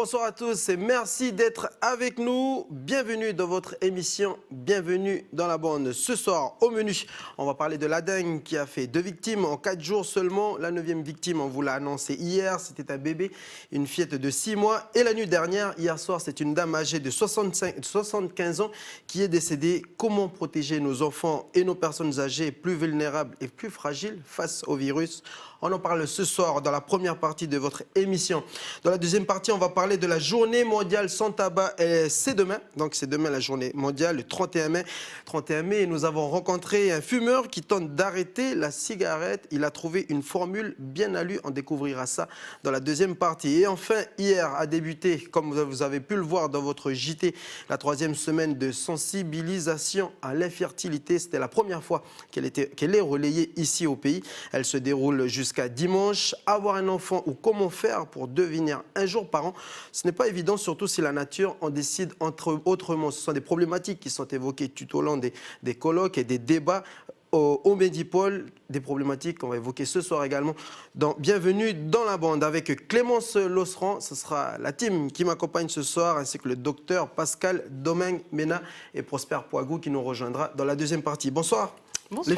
bonsoir à tous et merci d'être avec nous. Bienvenue dans votre émission, bienvenue dans la bande. Ce soir, au menu, on va parler de la dengue qui a fait 2 victimes en 4 jours seulement. La 9e victime, on vous l'a annoncé hier, c'était un bébé, une fillette de 6 mois. Et la nuit dernière, hier soir, c'est une dame âgée de 75 ans qui est décédée. Comment protéger nos enfants et nos personnes âgées plus vulnérables et plus fragiles face au virus? On en parle ce soir dans la première partie de votre émission. Dans la deuxième partie, on va parler de la journée mondiale sans tabac. C'est demain, donc c'est demain la journée mondiale, le 31 mai. 31 mai, nous avons rencontré un fumeur qui tente d'arrêter la cigarette. Il a trouvé une formule bien à lui. On découvrira ça dans la deuxième partie. Et enfin, hier a débuté, comme vous avez pu le voir dans votre JT, la 3e semaine de sensibilisation à l'infertilité. C'était la première fois qu'elle est relayée ici au pays. Elle se déroule jusqu'à dimanche. Avoir un enfant ou comment faire pour devenir un jour parent, ce n'est pas évident, surtout si la nature en décide autrement. Ce sont des problématiques qui sont évoquées tout au long des colloques et des débats au Medipôle, des problématiques qu'on va évoquer ce soir également dans Bienvenue dans la bande avec Clémence Losseran. Ce sera la team qui m'accompagne ce soir, ainsi que le docteur Pascal Domingue Mena et Prosper Poigou qui nous rejoindra dans la deuxième partie. Bonsoir. Bonsoir.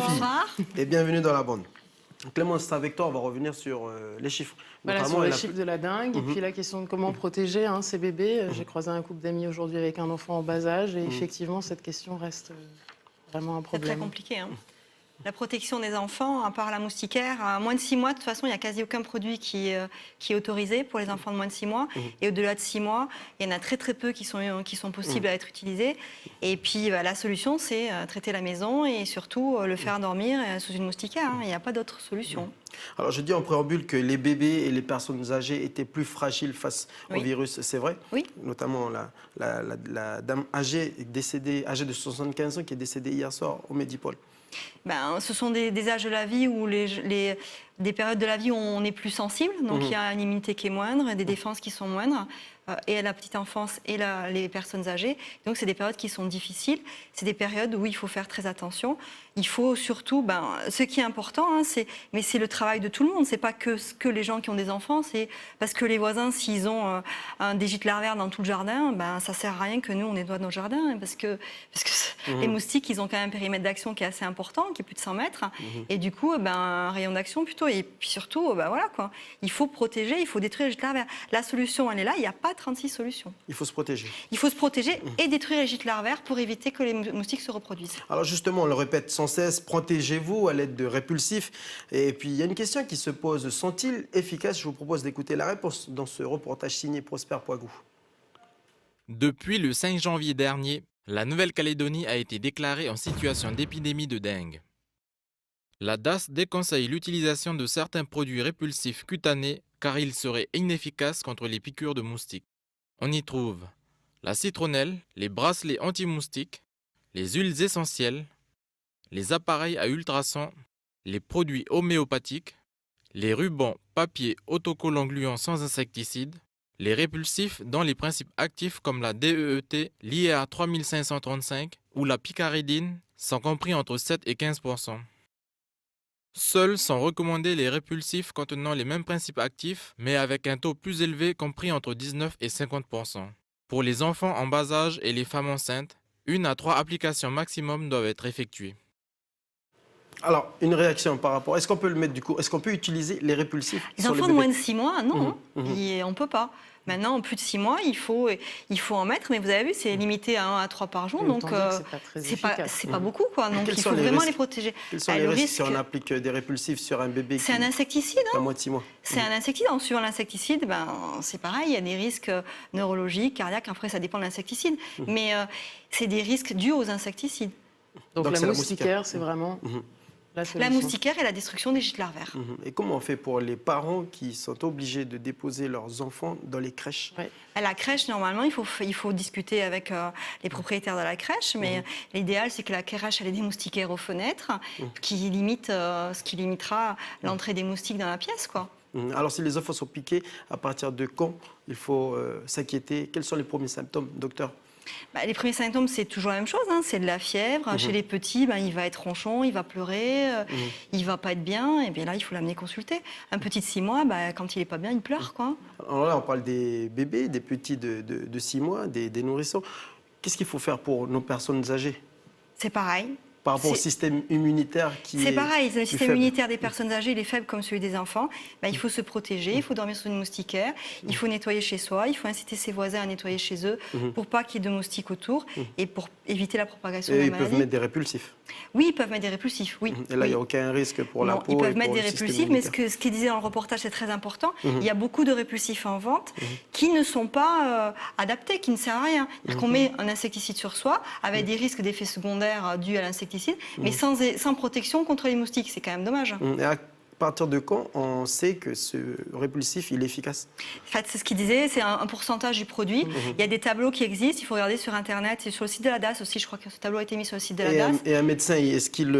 Les filles, et bienvenue dans la bande. Clémence, avec toi, on va revenir sur les chiffres. Voilà, sur les chiffres de la dengue, et puis la question de comment protéger ces bébés. J'ai croisé un couple d'amis aujourd'hui avec un enfant en bas âge, et effectivement, cette question reste vraiment un problème. C'est très compliqué. La protection des enfants, à part la moustiquaire, à moins de 6 mois, de toute façon, il n'y a quasi aucun produit qui est autorisé pour les enfants de moins de 6 mois. Et au-delà de 6 mois, il y en a très très peu qui sont possibles à être utilisés. Et puis la solution, c'est traiter la maison et surtout le faire dormir sous une moustiquaire. Il n'y a pas d'autre solution. Alors, je dis en préambule que les bébés et les personnes âgées étaient plus fragiles face au virus, c'est vrai? Oui. Notamment la dame âgée de 75 ans qui est décédée hier soir au Medipôle. Ce sont des âges de la vie où des périodes de la vie où on est plus sensible, donc il y a une immunité qui est moindre, des défenses qui sont moindres, et à la petite enfance et les personnes âgées. Donc c'est des périodes qui sont difficiles, c'est des périodes où il faut faire très attention. Il faut surtout, ce qui est important, mais c'est le travail de tout le monde, c'est pas que les gens qui ont des enfants, c'est parce que les voisins, s'ils ont des gîtes larvaires dans tout le jardin, ça sert à rien que nous on nettoie nos jardins, parce que les moustiques, ils ont quand même un périmètre d'action qui est assez important, qui est plus de 100 mètres, et du coup, un rayon d'action plutôt, et puis surtout, voilà quoi, il faut protéger, il faut détruire les gîtes larvaires. La solution, elle est là, il n'y a pas 36 solutions. Il faut se protéger. Il faut se protéger et détruire les gîtes larvaires pour éviter que les moustiques se reproduisent. Alors justement, on le répète sans cesse, protégez-vous à l'aide de répulsifs. Et puis, il y a une question qui se pose, sont-ils efficaces? Je vous propose d'écouter la réponse dans ce reportage signé Prosper Poigou. Depuis le 5 janvier dernier, la Nouvelle-Calédonie a été déclarée en situation d'épidémie de dengue. La DAS déconseille l'utilisation de certains produits répulsifs cutanés car ils seraient inefficaces contre les piqûres de moustiques. On y trouve la citronnelle, les bracelets anti-moustiques, les huiles essentielles, les appareils à ultrasons, les produits homéopathiques, les rubans papier autocollants gluants sans insecticide, les répulsifs dont les principes actifs comme la DEET, l'IR 3535 ou la picaridine sont compris entre 7 et 15%. Seuls sont recommandés les répulsifs contenant les mêmes principes actifs, mais avec un taux plus élevé compris entre 19 et 50%. Pour les enfants en bas âge et les femmes enceintes, 1 à 3 applications maximum doivent être effectuées. Alors, une réaction par rapport... Est-ce qu'on peut le mettre du coup? Est-ce qu'on peut utiliser les répulsifs? Les enfants de moins de 6 mois, non, on ne peut pas. Maintenant, en plus de 6 mois, il faut en mettre, mais vous avez vu, c'est limité à 1 à 3 par jour, donc c'est pas beaucoup, quoi. Donc il faut vraiment les protéger. Quels sont les risques si on applique des répulsifs sur un bébé qui a un insecticide, moins de 6 mois? C'est un insecticide. En suivant l'insecticide, c'est pareil, il y a des risques neurologiques, cardiaques, après ça dépend de l'insecticide, mais c'est des risques dus aux insecticides. Donc la moustiquaire, c'est vraiment... La moustiquaire et la destruction des gîtes larvaires. Et comment on fait pour les parents qui sont obligés de déposer leurs enfants dans les crèches? À la crèche, normalement, il faut discuter avec les propriétaires de la crèche, mais l'idéal, c'est que la crèche ait des moustiquaires aux fenêtres, ce qui limitera l'entrée des moustiques dans la pièce, quoi. Alors, si les enfants sont piqués, à partir de quand il faut s'inquiéter? Quels sont les premiers symptômes, docteur? Les premiers symptômes, c'est toujours la même chose. C'est de la fièvre. Chez les petits, il va être ronchon, il va pleurer, il va pas être bien. Et bien là, il faut l'amener consulter. Un petit de 6 mois, quand il est pas bien, il pleure, quoi. Alors là, on parle des bébés, des petits de 6 mois, des nourrissons. Qu'est-ce qu'il faut faire pour nos personnes âgées? C'est pareil. Par rapport au système immunitaire qui est... C'est pareil, le système faible. immunitaire des personnes âgées, il est faible comme celui des enfants. Il faut se protéger, il faut dormir sous une moustiquaire, il faut nettoyer chez soi, il faut inciter ses voisins à nettoyer chez eux pour pas qu'il y ait de moustiques autour et pour éviter la propagation de la Et ils maladie. peuvent mettre des répulsifs. Oui, ils peuvent mettre des répulsifs, oui. Et là, il oui. n'y a aucun risque pour la Non, peau. ils peuvent et mettre pour des le système répulsifs, mais immunitaire. ce qu'il disait dans le reportage, c'est très important. Il y a beaucoup de répulsifs en vente qui ne sont pas adaptés, qui ne servent à rien. C'est-à-dire qu'on met un insecticide sur soi avec des risques d'effets secondaires dus à l'insecticide, mais sans protection contre les moustiques. C'est quand même dommage. Et à partir de quand on sait que ce répulsif il est efficace? En fait, c'est ce qu'il disait, c'est un pourcentage du produit. Il y a des tableaux qui existent, il faut regarder sur Internet et sur le site de la DAS aussi. Je crois que ce tableau a été mis sur le site de la DAS. Et un médecin, est-ce qu'il...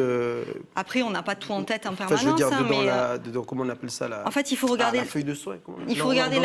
Après, on n'a pas tout en tête en Enfin, permanence. je veux dire, mais, dedans, comment on appelle ça là? en fait, il faut regarder... la feuille de soin. Il faut regarder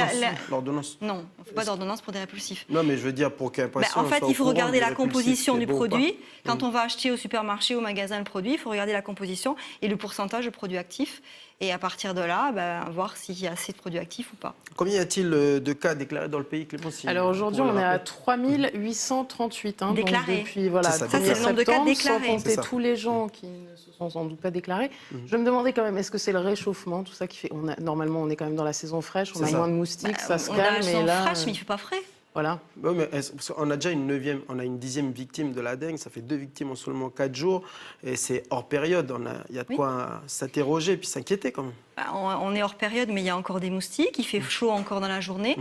l'ordonnance. Non, il ne faut pas d'ordonnance pour des répulsifs. Non, mais je veux dire, pour qu'un patient En fait, soit il faut au courant regarder des la répulsifs, composition c'est du bon ou pas. produit. Quand on va acheter au supermarché, au magasin, le produit, il faut regarder la composition et le pourcentage de produits actifs. Et à partir de là, voir s'il y a assez de produits actifs ou pas. Combien y a-t-il de cas déclarés dans le pays, Clément? Alors aujourd'hui, on est à 3838. Déclarés. Donc depuis, voilà, C'est ça, c'est le nombre de cas septembre, déclarés. sans compter C'est ça. tous les gens qui ne se sont sans doute pas déclarés. Je me demandais quand même, est-ce que c'est le réchauffement, tout ça qui fait... Normalement, on est quand même dans la saison fraîche, on C'est a ça. moins de moustiques, ça se On a la calme. saison Et là, fraîche, mais il ne fait pas frais. voilà. Oui, mais on a déjà une 10e victime de la dengue. Ça fait 2 victimes en seulement 4 jours. Et c'est hors période. Il y a de quoi s'interroger puis s'inquiéter quand même. On est hors période, mais il y a encore des moustiques. Il fait chaud encore dans la journée.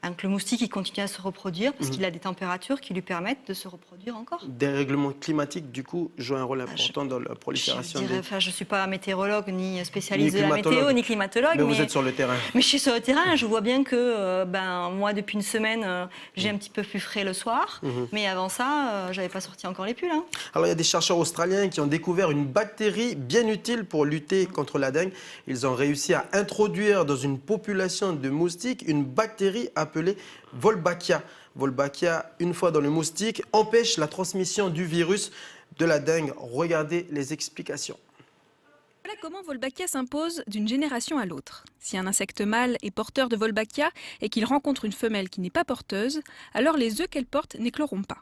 Donc le moustique, il continue à se reproduire parce qu'il a des températures qui lui permettent de se reproduire encore. Des règlements climatiques, du coup, jouent un rôle important dans la prolifération des... Je ne suis pas météorologue, ni spécialiste Ni de la climatologue. météo, ni climatologue. Mais vous êtes sur le terrain. Mais je suis sur le terrain, je vois bien que moi, depuis une semaine, j'ai un petit peu plus frais le soir. Mais avant ça, je n'avais pas sorti encore les pulls. Alors, il y a des chercheurs australiens qui ont découvert une bactérie bien utile pour lutter contre la dengue. Ils ont réussi à introduire dans une population de moustiques une bactérie appelée Wolbachia. Wolbachia, une fois dans le moustique, empêche la transmission du virus de la dengue. Regardez les explications. Voilà comment Wolbachia s'impose d'une génération à l'autre. Si un insecte mâle est porteur de Wolbachia et qu'il rencontre une femelle qui n'est pas porteuse, alors les œufs qu'elle porte n'écloront pas.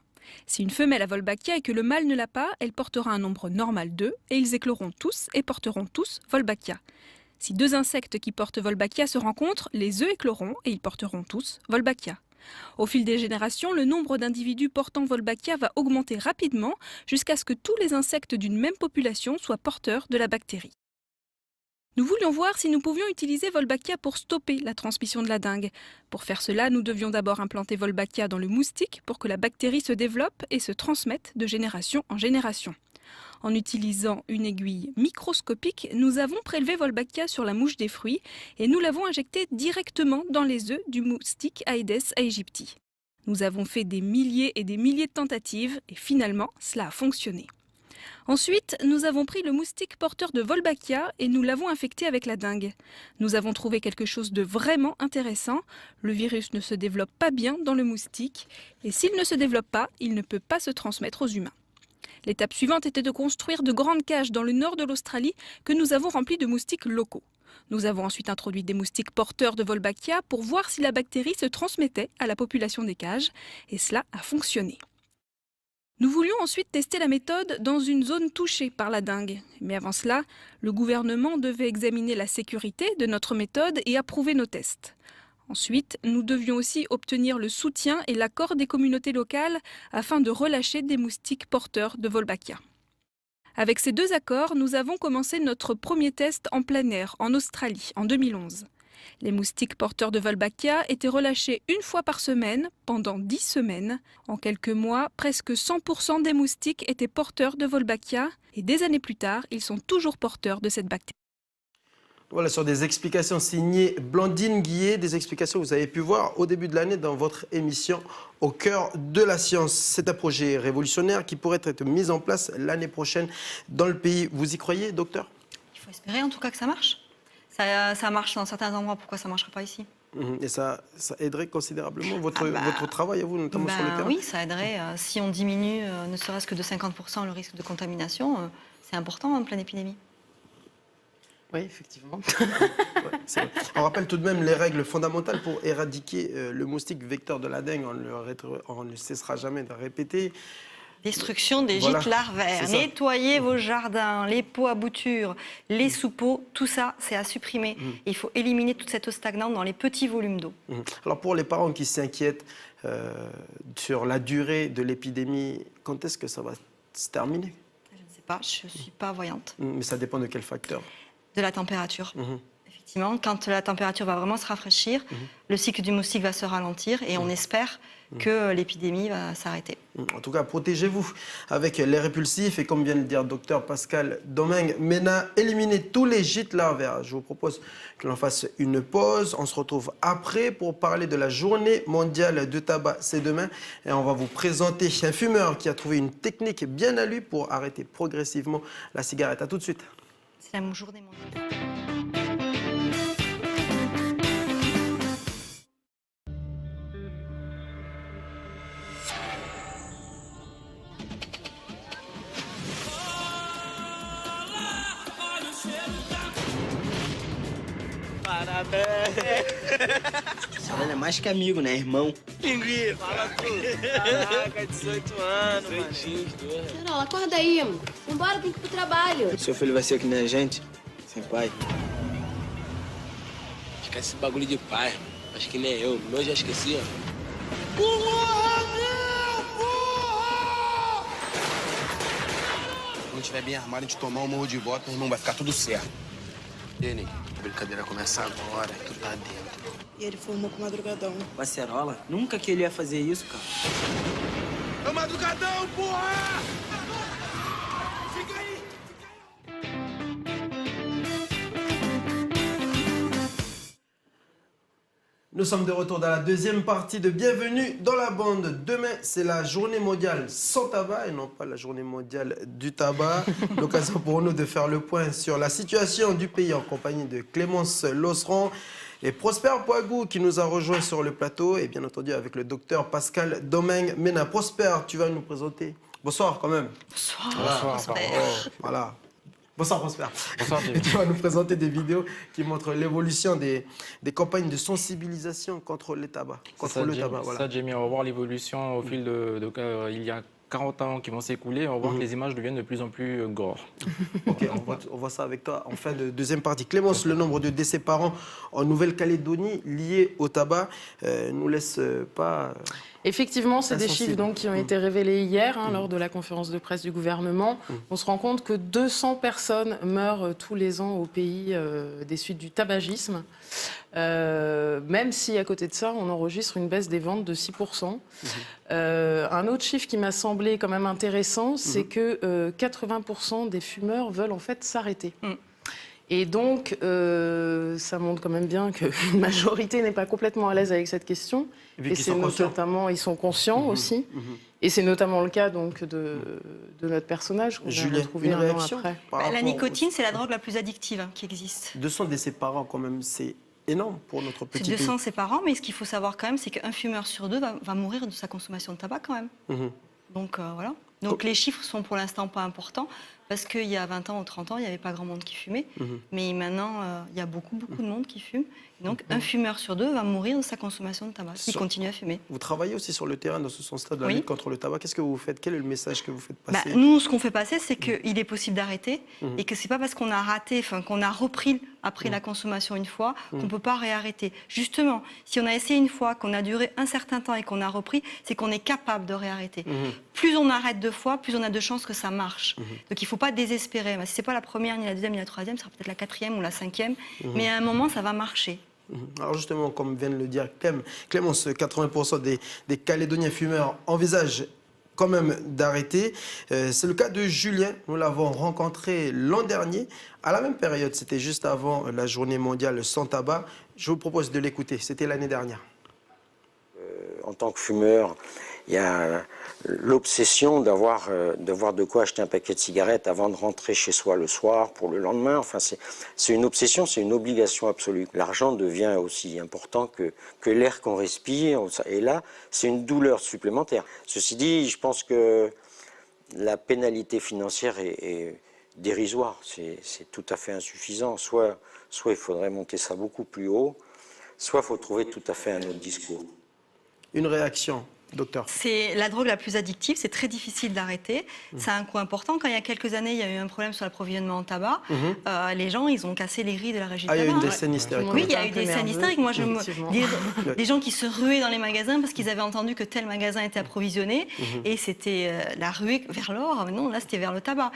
Si une femelle a Wolbachia et que le mâle ne l'a pas, elle portera un nombre normal d'œufs et ils écloront tous et porteront tous Wolbachia. Si 2 insectes qui portent Wolbachia se rencontrent, les œufs écloront et ils porteront tous Wolbachia. Au fil des générations, le nombre d'individus portant Wolbachia va augmenter rapidement jusqu'à ce que tous les insectes d'une même population soient porteurs de la bactérie. Nous voulions voir si nous pouvions utiliser Wolbachia pour stopper la transmission de la dengue. Pour faire cela, nous devions d'abord implanter Wolbachia dans le moustique pour que la bactérie se développe et se transmette de génération en génération. En utilisant une aiguille microscopique, nous avons prélevé Wolbachia sur la mouche des fruits et nous l'avons injecté directement dans les œufs du moustique Aedes aegypti. Nous avons fait des milliers et des milliers de tentatives et finalement, cela a fonctionné. Ensuite, nous avons pris le moustique porteur de Wolbachia et nous l'avons infecté avec la dengue. Nous avons trouvé quelque chose de vraiment intéressant. Le virus ne se développe pas bien dans le moustique et s'il ne se développe pas, il ne peut pas se transmettre aux humains. L'étape suivante était de construire de grandes cages dans le nord de l'Australie que nous avons remplies de moustiques locaux. Nous avons ensuite introduit des moustiques porteurs de Wolbachia pour voir si la bactérie se transmettait à la population des cages et cela a fonctionné. Nous voulions ensuite tester la méthode dans une zone touchée par la dengue. Mais avant cela, le gouvernement devait examiner la sécurité de notre méthode et approuver nos tests. Ensuite, nous devions aussi obtenir le soutien et l'accord des communautés locales afin de relâcher des moustiques porteurs de Wolbachia. Avec ces 2 accords, nous avons commencé notre premier test en plein air, en Australie, en 2011. Les moustiques porteurs de Wolbachia étaient relâchés 1 fois par semaine, pendant 10 semaines. En quelques mois, presque 100% des moustiques étaient porteurs de Wolbachia et des années plus tard, ils sont toujours porteurs de cette bactérie. Voilà, sur des explications signées Blandine Guillet, des explications que vous avez pu voir au début de l'année dans votre émission Au cœur de la science. C'est un projet révolutionnaire qui pourrait être mis en place l'année prochaine dans le pays. Vous y croyez, docteur? Il faut espérer en tout cas que ça marche. Ça marche dans certains endroits, pourquoi ça ne marcherait pas ici? Et ça aiderait considérablement votre travail à vous, notamment sur le terrain? Oui, ça aiderait. Si on diminue ne serait-ce que de 50% le risque de contamination, c'est important en pleine épidémie. Oui, effectivement. Ouais, c'est vrai. On rappelle tout de même les règles fondamentales pour éradiquer le moustique vecteur de la dengue. On ne cessera jamais de répéter. Destruction des Voilà, gîtes larvaires, c'est ça. nettoyer vos jardins, les pots à bouture, les sous-pots, tout ça, c'est à supprimer. Et il faut éliminer toute cette eau stagnante dans les petits volumes d'eau. Alors pour les parents qui s'inquiètent sur la durée de l'épidémie, quand est-ce que ça va se terminer? Je ne sais pas, je ne suis pas voyante. Mais ça dépend de quel facteur? De la température. Effectivement, quand la température va vraiment se rafraîchir, le cycle du moustique va se ralentir et on espère que l'épidémie va s'arrêter. En tout cas, protégez-vous avec les répulsifs et comme vient de le dire Dr Pascal Domingue Mena, éliminez tous les gîtes larvaires. Je vous propose que l'on fasse une pause. On se retrouve après pour parler de la journée mondiale du tabac. C'est demain et on va vous présenter un fumeur qui a trouvé une technique bien à lui pour arrêter progressivement la cigarette. À tout de suite. C'est la journée mondiale. Ela é mais que amigo, né, irmão? Pinguim, fala tudo. Caraca, 18 anos, mano. Carol, acorda aí. Vambora, tem que ir pro trabalho. Seu filho vai ser que nem a gente, sem pai. Esquece esse bagulho de pai. Acho que nem eu. Meu já esqueci, ó. Quando estiver bem armado, a gente tomar um morro de volta, meu irmão, vai ficar tudo certo. E aí, Ney? A brincadeira começa agora, tu tá dentro. E ele formou com o Madrugadão. O Acerola? Nunca que ele ia fazer isso, cara. É o Madrugadão, porra! Fica aí! Nous sommes de retour dans la deuxième partie de Bienvenue dans la bande. Demain, c'est la journée mondiale sans tabac et non pas la journée mondiale du tabac. L'occasion pour nous de faire le point sur la situation du pays en compagnie de Clémence Losseron et Prosper Poagou qui nous a rejoint sur le plateau et bien entendu avec le docteur Pascal Domingue Mena. Prosper, tu vas nous présenter. Bonsoir quand même. Bonsoir. Voilà. Prosper. Voilà. Bonsoir Prosper. Bonsoir Jamie. Et tu vas nous présenter des vidéos qui montrent l'évolution des campagnes de sensibilisation contre le tabac. Ça, Jamie, on va voir l'évolution au fil il y a 40 ans qui vont s'écouler. On va voir que les images deviennent de plus en plus gore. Ok, on voit ça avec toi en fin de deuxième partie. Clémence, le nombre de décès par an en Nouvelle-Calédonie liés au tabac ne nous laisse pas... Effectivement, c'est des insensible. chiffres donc, qui ont été révélés hier lors de la conférence de presse du gouvernement. On se rend compte que 200 personnes meurent tous les ans au pays des suites du tabagisme, même si à côté de ça, on enregistre une baisse des ventes de 6%. Un autre chiffre qui m'a semblé quand même intéressant, c'est que 80% des fumeurs veulent en fait s'arrêter. Et donc, ça montre quand même bien qu'une majorité n'est pas complètement à l'aise avec cette question. Et c'est notamment, ils sont conscients aussi. Et c'est notamment le cas donc, de notre personnage qu'on a retrouvé un an après. La nicotine, c'est la drogue la plus addictive qui existe. 200 décès par an, quand même, c'est énorme pour notre petit pays. 200 c'est par an, mais ce qu'il faut savoir quand même, c'est qu'un fumeur sur deux va mourir de sa consommation de tabac quand même. Donc voilà. Donc les chiffres sont pour l'instant pas importants, parce qu'il y a 20 ans ou 30 ans, il n'y avait pas grand monde qui fumait. Mais maintenant, il y a beaucoup de monde qui fume. Et donc un fumeur sur deux va mourir de sa consommation de tabac, s'il continue à fumer. Vous travaillez aussi sur le terrain dans ce sens-là de la lutte contre le tabac. Qu'est-ce que vous faites? Quel est le message que vous faites passer? Nous, ce qu'on fait passer, c'est qu'il est possible d'arrêter et que c'est pas parce qu'on a raté, qu'on a repris après la consommation une fois, qu'on peut pas réarrêter. Justement, si on a essayé une fois, qu'on a duré un certain temps et qu'on a repris, c'est qu'on est capable de réarrêter. Plus on arrête deux fois, plus on a de chances que ça marche. Donc il faut pas désespérer. Si c'est pas la première, ni la deuxième, ni la troisième, ça sera peut-être la quatrième ou la cinquième. Mais à un moment, ça va marcher. Alors justement, comme vient de le dire Clémence, 80% des Calédoniens fumeurs envisagent quand même d'arrêter. C'est le cas de Julien. Nous l'avons rencontré l'an dernier, à la même période. C'était juste avant la journée mondiale sans tabac. Je vous propose de l'écouter. C'était l'année dernière. En tant que fumeur, il y a l'obsession d'avoir de quoi acheter un paquet de cigarettes avant de rentrer chez soi le soir pour le lendemain. Enfin, c'est une obsession, c'est une obligation absolue. L'argent devient aussi important que l'air qu'on respire. Et là, c'est une douleur supplémentaire. Ceci dit, je pense que la pénalité financière est dérisoire. C'est tout à fait insuffisant. Soit il faudrait monter ça beaucoup plus haut, soit il faut trouver tout à fait un autre discours. Une réaction, docteur? C'est la drogue la plus addictive, c'est très difficile d'arrêter. Ça a un coût important. Quand il y a quelques années, il y a eu un problème sur l'approvisionnement en tabac, les gens, ils ont cassé les grilles de la régie de Ah, il y a eu tabac. une scène hystérique. Oui, il y a eu des scènes hystériques. Moi, des gens qui se ruaient dans les magasins parce qu'ils avaient entendu que tel magasin était approvisionné et c'était la ruée vers l'or. Non, là, c'était vers le tabac.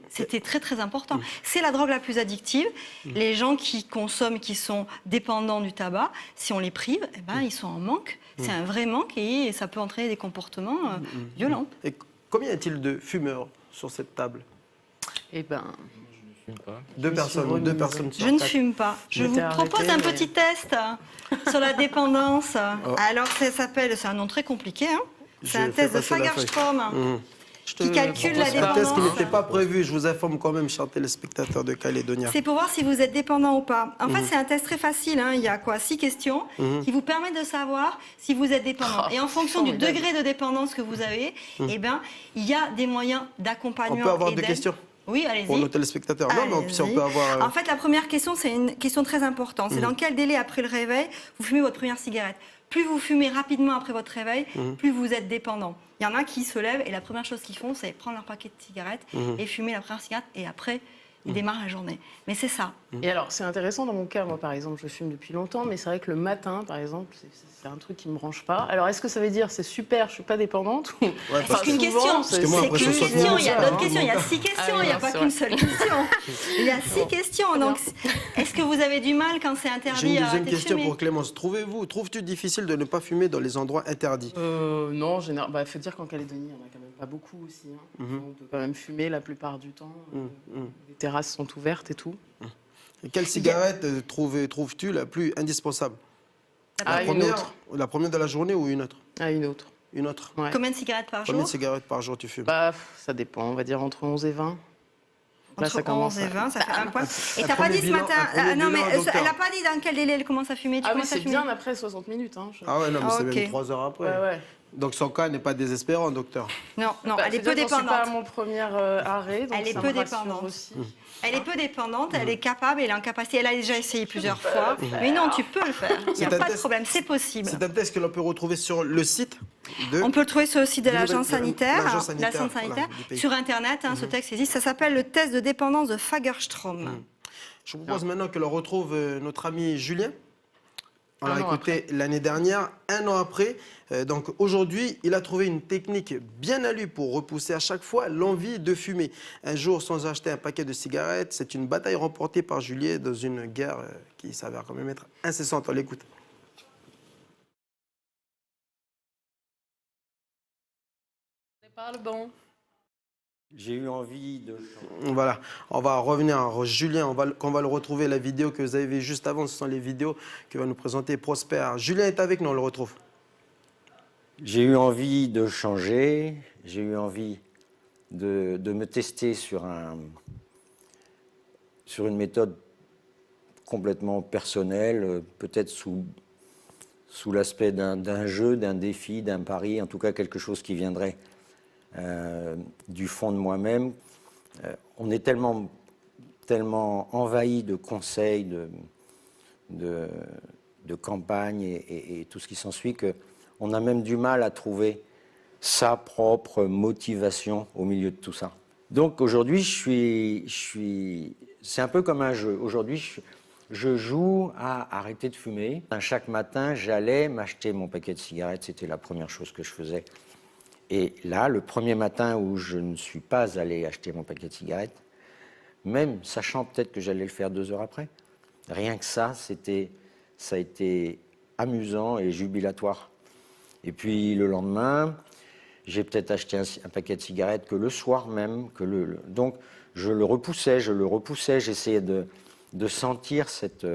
C'était très, très important. C'est la drogue la plus addictive. Les gens qui consomment, qui sont dépendants du tabac, si on les prive, eh ben, ils sont en manque. C'est un vrai manque et ça peut entraîner des comportements violents. Et combien y a-t-il de fumeurs sur cette table? Eh ben, deux personnes sur Je ne quatre. fume pas. Je vous propose un petit test sur la dépendance. Alors, ça s'appelle, c'est un nom très compliqué, hein. C'est un test de Fagerström qui calcule la Un dépendance. test qui n'était pas prévu, je vous informe quand même, chers téléspectateurs de Calédonia. C'est pour voir si vous êtes dépendant ou pas. En fait, c'est un test très facile, hein. Il y a 6 questions qui vous permettent de savoir si vous êtes dépendant. Et en fonction du degré de dépendance que vous avez, eh ben, il y a des moyens d'accompagnement. On peut avoir et deux d'aide. questions? Oui, allez-y. Pour nos téléspectateurs. Non, mais si on peut avoir... En fait, la première question, c'est une question très importante. C'est dans quel délai après le réveil vous fumez votre première cigarette? Plus vous fumez rapidement après votre réveil, plus vous êtes dépendant. Il y en a qui se lèvent et la première chose qu'ils font, c'est prendre leur paquet de cigarettes et fumer la première cigarette et après, ils démarrent la journée. Mais c'est ça. Et alors, c'est intéressant dans mon cas, moi par exemple, je fume depuis longtemps, mais c'est vrai que le matin, par exemple, c'est un truc qui ne me branche pas. Alors, est-ce que ça veut dire c'est super, je ne suis pas dépendante ou... C'est qu'une question. C'est qu'une question. Il y a d'autres questions. Il y a 6 questions. Il n'y a pas qu'une seule question. Il y a 6 questions. Donc, est-ce que vous avez du mal quand c'est interdit? J'ai une deuxième question pour Clémence. Trouves-tu difficile de ne pas fumer dans les endroits interdits? Non, il faut dire qu'en Calédonie, il n'y en a quand même pas beaucoup aussi. Hein. On peut quand même fumer la plupart du temps. Les terrasses sont ouvertes et tout. Et quelle cigarette trouves-tu la plus indispensable? La première de la journée ou une autre? Une autre. Une autre. Ouais. Combien de cigarettes par jour? Combien de cigarettes par jour tu fumes? Ça dépend, on va dire entre 11 et 20. Là, Entre 11 et 20, ça fait un point. Et Un t'as pas dit ce premier matin... Non, mais bilan, elle n'a pas dit dans quel délai elle commence à fumer. Ah oui, c'est bien après 60 minutes. Hein, Ah ouais, non, mais c'est même 3 heures après. Ouais. Donc son cas n'est pas désespérant, docteur. Non, elle est peu dépendante. C'est pas mon premier arrêt, donc elle est ça peu me rassure dépendante. aussi. Elle est peu dépendante, elle est capable, elle est en capacité. Elle a déjà essayé plusieurs fois. Mais non, tu peux le faire. Il n'y a pas de problème, c'est possible. C'est un test que l'on peut retrouver sur le site de... On peut le trouver sur le site de l'agence sanitaire, sanitaire sur Internet. Ce texte existe. Ça s'appelle le test de dépendance de Fagerström. Je vous propose maintenant que l'on retrouve notre ami Julien. On l'a écouté l'année dernière, 1 an après. Donc aujourd'hui, il a trouvé une technique bien à lui pour repousser à chaque fois l'envie de fumer. Un jour sans acheter un paquet de cigarettes, c'est une bataille remportée par Julien dans une guerre qui s'avère quand même être incessante. On l'écoute. Parle bon. J'ai eu envie de... Voilà, on va revenir à Julien, on va le retrouver, la vidéo que vous avez vue juste avant, ce sont les vidéos que va nous présenter Prosper. Julien est avec nous, on le retrouve. J'ai eu envie de changer, j'ai eu envie de me tester sur une méthode complètement personnelle, peut-être sous l'aspect d'un jeu, d'un défi, d'un pari, en tout cas quelque chose qui viendrait du fond de moi-même. On est tellement envahi de conseils, de campagnes et tout ce qui s'ensuit qu'on a même du mal à trouver sa propre motivation au milieu de tout ça. Donc aujourd'hui, c'est un peu comme un jeu. Aujourd'hui, je joue à arrêter de fumer. Chaque matin, j'allais m'acheter mon paquet de cigarettes. C'était la première chose que je faisais. Et là, le premier matin où je ne suis pas allé acheter mon paquet de cigarettes, même sachant peut-être que j'allais le faire 2 heures après, rien que ça a été amusant et jubilatoire. Et puis le lendemain, j'ai peut-être acheté un paquet de cigarettes que le soir même. Donc je le repoussais, j'essayais de sentir cette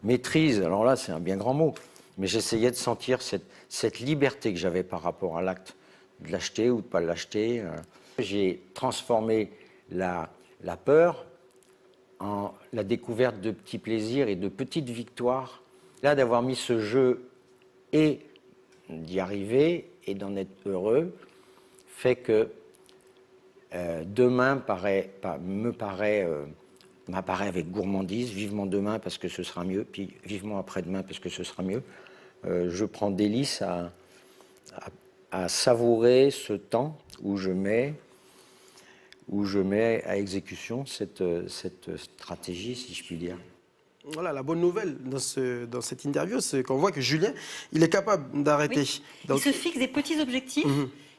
maîtrise. Alors là, c'est un bien grand mot. mais j'essayais de sentir cette liberté que j'avais par rapport à l'acte de l'acheter ou de ne pas l'acheter. J'ai transformé la peur en la découverte de petits plaisirs et de petites victoires. Là, d'avoir mis ce jeu et d'y arriver et d'en être heureux fait que demain m'apparaît avec gourmandise, vivement demain parce que ce sera mieux, puis vivement après-demain parce que ce sera mieux. Je prends délice à savourer ce temps où je mets à exécution cette stratégie, si je puis dire. Voilà, la bonne nouvelle dans cette interview, c'est qu'on voit que Julien, il est capable d'arrêter. Oui. Donc... Il se fixe des petits objectifs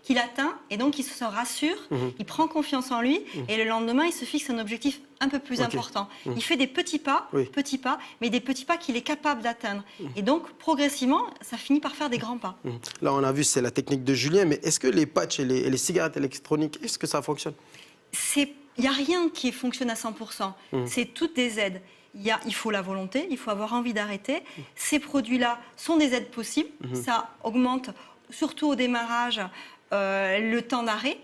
qu'il atteint et donc il se rassure, il prend confiance en lui et le lendemain, il se fixe un objectif un peu plus important. Il fait des petits pas, mais des petits pas qu'il est capable d'atteindre. Et donc, progressivement, ça finit par faire des grands pas. Là, on a vu, c'est la technique de Julien, mais est-ce que les patchs et les cigarettes électroniques, est-ce que ça fonctionne? Il n'y a rien qui fonctionne à 100%. C'est toutes des aides. Il faut la volonté, il faut avoir envie d'arrêter. Ces produits-là sont des aides possibles. Ça augmente, surtout au démarrage, le temps d'arrêt.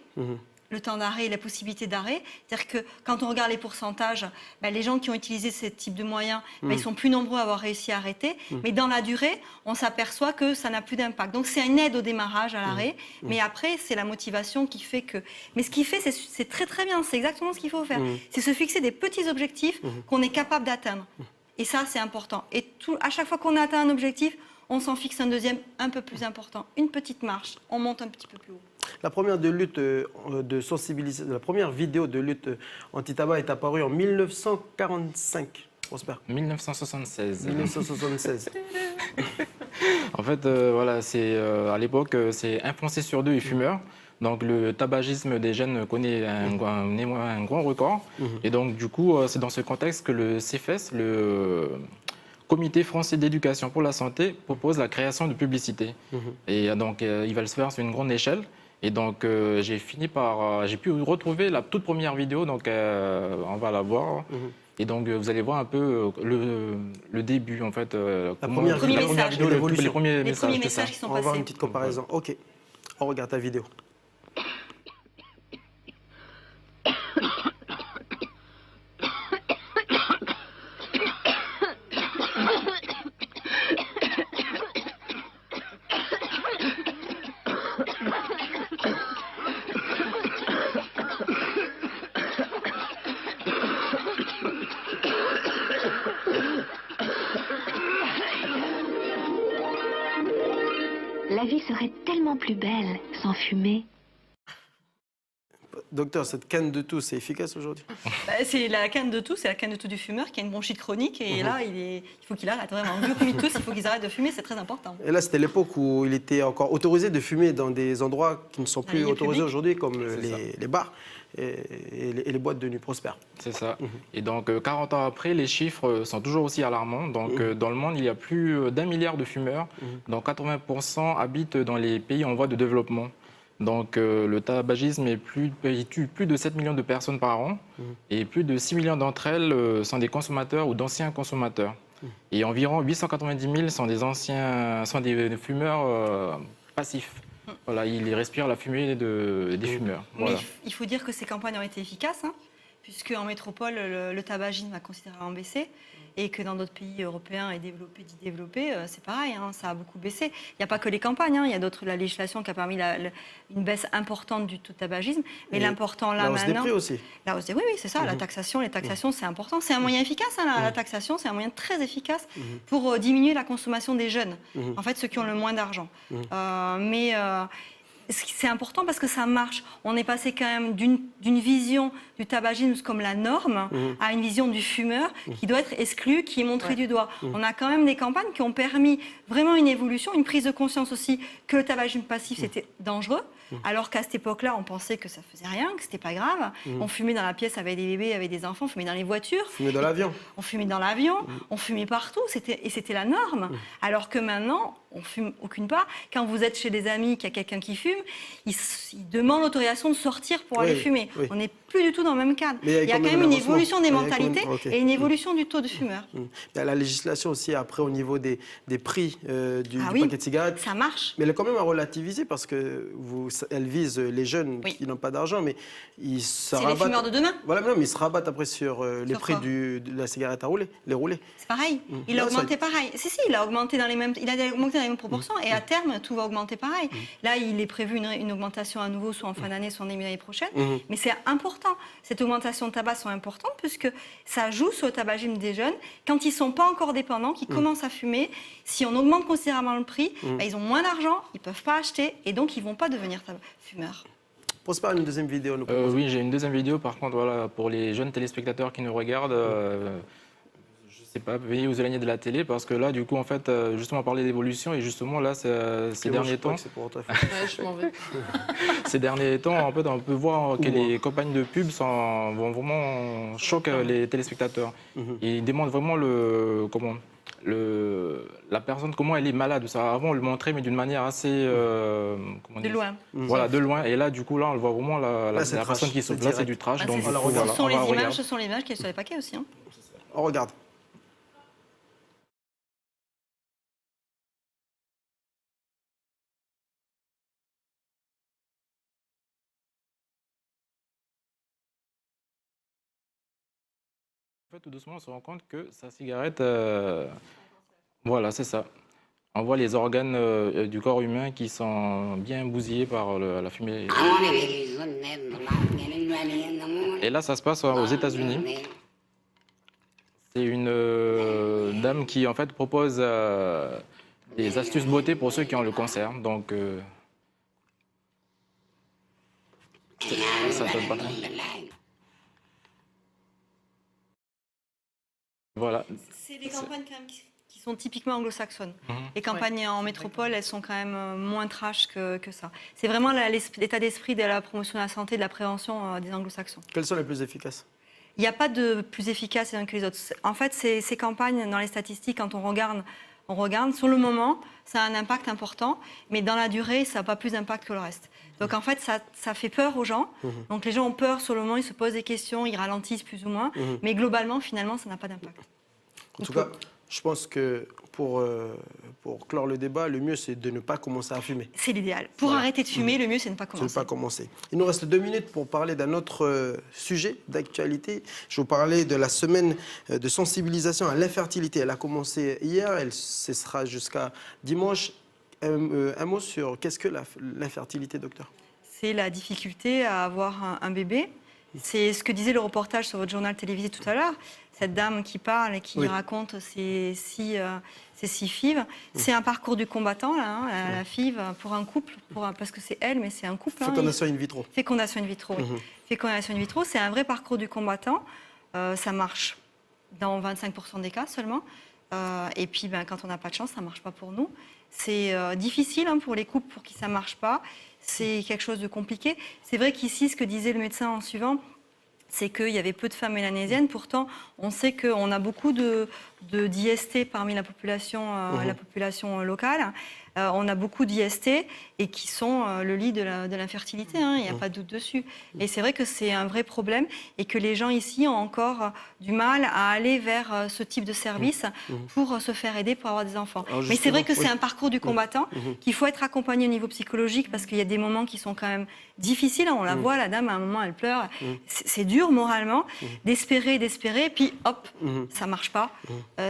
Le temps d'arrêt et la possibilité d'arrêt. C'est-à-dire que quand on regarde les pourcentages, les gens qui ont utilisé ce type de moyens, ils sont plus nombreux à avoir réussi à arrêter. Mais dans la durée, on s'aperçoit que ça n'a plus d'impact. Donc c'est une aide au démarrage, à l'arrêt. Mais après, c'est la motivation qui fait que... Mais ce qu'il fait, c'est très très bien. C'est exactement ce qu'il faut faire. C'est se fixer des petits objectifs qu'on est capable d'atteindre. Et ça, c'est important. Et à chaque fois qu'on a atteint un objectif, on s'en fixe un deuxième un peu plus important. Une petite marche, on monte un petit peu plus haut. La première la première vidéo de lutte anti-tabac est apparue en 1945. Prosper. 1976. 1976. En fait, voilà, à l'époque, c'est 1 Français sur 2 est fumeur. Donc le tabagisme des jeunes connaît un grand record. Et donc du coup, c'est dans ce contexte que le CFES, le Comité français d'éducation pour la santé, propose la création de publicités. Et donc il va le faire sur une grande échelle. Et donc j'ai pu retrouver la toute première vidéo, donc on va la voir. Et donc vous allez voir un peu le début en fait. La première vidéo, les premiers messages qui sont passés. On va voir une petite comparaison. Ok, on regarde ta vidéo. La vie serait tellement plus belle sans fumer. Docteur, cette canne de tout, c'est efficace aujourd'hui? C'est la canne de tout, c'est la canne de tout du fumeur qui a une bronchite chronique. Et là, il faut qu'il arrête vraiment. Vu qu'on tous, il faut qu'ils arrêtent de fumer, c'est très important. Et là, c'était l'époque où il était encore autorisé de fumer dans des endroits qui ne sont plus autorisés aujourd'hui, comme les bars et les boîtes de nuit. Prosper. C'est ça. Et donc, 40 ans après, les chiffres sont toujours aussi alarmants. Donc, dans le monde, il y a plus d'1 milliard de fumeurs. Donc, 80% habitent dans les pays en voie de développement. Donc le tabagisme il tue plus de 7 millions de personnes par an et plus de 6 millions d'entre elles sont des consommateurs ou d'anciens consommateurs. Et environ 890 000 sont des fumeurs passifs. Voilà, ils respirent la fumée des fumeurs. Voilà. Mais il faut dire que ces campagnes ont été efficaces, puisque en métropole, le tabagisme a considérablement baissé. Et que dans d'autres pays européens et développés, c'est pareil, ça a beaucoup baissé. Il n'y a pas que les campagnes, il y a la législation qui a permis une baisse importante du taux de tabagisme. Mais l'important là maintenant... La hausse des prix aussi. Oui, c'est ça, la taxation, les taxations, c'est important. C'est un moyen efficace, la taxation, c'est un moyen très efficace pour diminuer la consommation des jeunes, en fait, ceux qui ont le moins d'argent. C'est important parce que ça marche. On est passé quand même d'une vision du tabagisme comme la norme à une vision du fumeur qui doit être exclu, qui est montré du doigt. On a quand même des campagnes qui ont permis vraiment une évolution, une prise de conscience aussi que le tabagisme passif c'était dangereux, Alors qu'à cette époque-là, on pensait que ça faisait rien, que c'était pas grave. On fumait dans la pièce avec des bébés, avec des enfants, on fumait dans les voitures. Fumer dans l'avion. On fumait dans l'avion, on fumait partout, et c'était la norme. Alors que maintenant, on fume aucune part. Quand vous êtes chez des amis, qu'il y a quelqu'un qui fume, ils demandent l'autorisation de sortir pour aller fumer. On n'est plus du tout dans le même cadre. Mais il y a quand même une évolution des mentalités mentalités et une évolution du taux de fumeurs. Il y a la législation aussi après au niveau des prix du oui, paquet de cigarettes. ça marche. Mais elle est quand même à relativiser parce que elle vise les jeunes qui n'ont pas d'argent, mais ils se rabattent. C'est les fumeurs de demain. Voilà, non, mais ils se rabattent après sur les prix de la cigarette à rouler, les roulés. C'est pareil. Il a augmenté pareil. Si, il a augmenté dans les mêmes proportions et à terme, tout va augmenter pareil. Là, il est prévu une augmentation à nouveau, soit en fin d'année, soit en début d'année prochaine. Mais c'est important. Cette augmentation de tabac sont importantes puisque ça joue sur le tabagisme des jeunes. Quand ils ne sont pas encore dépendants, qu'ils commencent à fumer, si on augmente considérablement le prix, ils ont moins d'argent, ils ne peuvent pas acheter et donc ils ne vont pas devenir fumeurs. Prosper, une deuxième vidéo. Oui, j'ai une deuxième vidéo. Par contre, voilà, pour les jeunes téléspectateurs qui nous regardent, je sais pas, veuillez vous éloigner de la télé parce que là, du coup, en fait, justement, parler d'évolution et justement, là, ces derniers temps, ces derniers temps, en fait, on peut voir que les campagnes de pub vont vraiment choquer les téléspectateurs. Ils demandent vraiment la personne, comment elle est malade. Ça, avant, on le montrait, mais d'une manière assez... de loin. Voilà, de loin. Et là, du coup, là, on le voit vraiment, la personne qui se place, c'est du trash. Donc, ce sont les images qui sont sur les paquets aussi. Hein. On regarde. En fait, tout doucement, on se rend compte que sa cigarette, voilà, c'est ça. On voit les organes du corps humain qui sont bien bousillés par la fumée. Et là, ça se passe aux États-Unis. C'est une dame qui, en fait, propose des astuces beauté pour ceux qui ont le cancer. Donc, ça donne pas. Voilà. C'est des campagnes quand même qui sont typiquement anglo-saxonnes. Les campagnes en métropole, elles sont quand même moins trash que ça. C'est vraiment l'état d'esprit de la promotion de la santé, de la prévention des anglo-saxons. Quelles sont les plus efficaces? Il n'y a pas de plus efficace les uns que les autres. En fait, ces campagnes, dans les statistiques, quand on regarde, sur le moment, ça a un impact important, mais dans la durée, ça n'a pas plus d'impact que le reste. Donc en fait, ça fait peur aux gens. Donc les gens ont peur sur le moment, ils se posent des questions, ils ralentissent plus ou moins, mais globalement, finalement, ça n'a pas d'impact. En tout cas, je pense que pour clore le débat, le mieux, c'est de ne pas commencer à fumer. C'est l'idéal. Pour arrêter de fumer, le mieux, c'est de ne pas commencer. C'est de ne pas commencer. Il nous reste 2 minutes pour parler d'un autre sujet d'actualité. Je vous parlais de la semaine de sensibilisation à l'infertilité. Elle a commencé hier, elle cessera jusqu'à dimanche. Un mot sur qu'est-ce que l'infertilité, docteur? C'est la difficulté à avoir un bébé. C'est ce que disait le reportage sur votre journal télévisé tout à l'heure. Cette dame qui parle et qui raconte ses 6 FIV. C'est un parcours du combattant, là, la FIV, pour un couple, parce que c'est elle, mais c'est un couple. Fécondation in vitro. Fécondation in vitro, oui. Fécondation in vitro, c'est un vrai parcours du combattant. Ça marche dans 25% des cas seulement. Et puis, quand on n'a pas de chance, ça ne marche pas pour nous. C'est difficile pour les couples pour qui ça ne marche pas. C'est quelque chose de compliqué. C'est vrai qu'ici, ce que disait le médecin en suivant, c'est qu'il y avait peu de femmes mélanésiennes. Pourtant, on sait qu'on a beaucoup d'IST parmi la population locale. On a beaucoup d'IST et qui sont le lit de l'infertilité, il n'y a pas de doute dessus. Et c'est vrai que c'est un vrai problème et que les gens ici ont encore du mal à aller vers ce type de service pour se faire aider pour avoir des enfants. Mais c'est vrai que c'est un parcours du combattant, qu'il faut être accompagné au niveau psychologique parce qu'il y a des moments qui sont quand même difficiles. On la voit, la dame, à un moment, elle pleure. C'est dur moralement d'espérer, et puis hop, ça ne marche pas.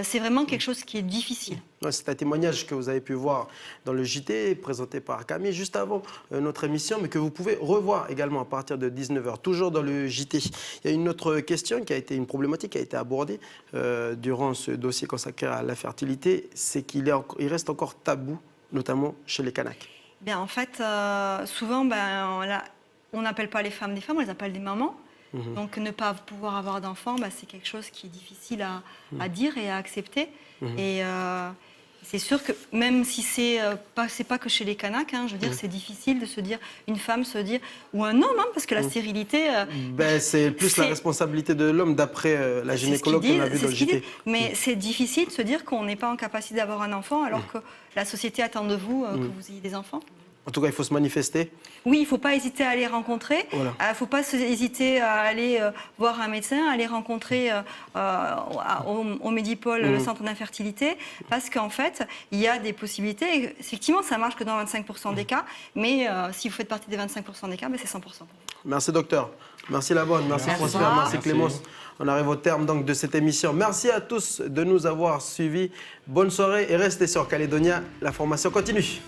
C'est vraiment quelque chose qui est difficile. C'est un témoignage que vous avez pu voir dans le JT, présenté par Camille juste avant notre émission, mais que vous pouvez revoir également à partir de 19h, toujours dans le JT. Il y a une autre question une problématique qui a été abordée durant ce dossier consacré à la fertilité, c'est qu'il reste encore tabou, notamment chez les Kanaks. Bien, en fait, souvent, on n'appelle pas les femmes des femmes, on les appelle des mamans. Donc ne pas pouvoir avoir d'enfants, c'est quelque chose qui est difficile à dire et à accepter. Et C'est sûr que même si c'est pas que chez les Kanaks, je veux dire, c'est difficile de se dire, une femme se dire, ou un homme, parce que la stérilité... c'est plus la responsabilité de l'homme, d'après la gynécologue qu'on a vu dans le JT. Mais c'est difficile de se dire qu'on n'est pas en capacité d'avoir un enfant, alors que la société attend de vous que vous ayez des enfants. En tout cas, il faut se manifester. Oui, il ne faut pas hésiter à aller rencontrer. Il ne faut pas hésiter à aller voir un médecin, à aller rencontrer au Médipôle, le centre d'infertilité, parce qu'en fait, il y a des possibilités. Effectivement, ça marche que dans 25% des cas, mais si vous faites partie des 25% des cas, c'est 100%. Merci docteur. Merci Labonne, merci Prosper, merci Clémence. On arrive au terme donc de cette émission. Merci à tous de nous avoir suivis. Bonne soirée et restez sur Calédonia. La formation continue.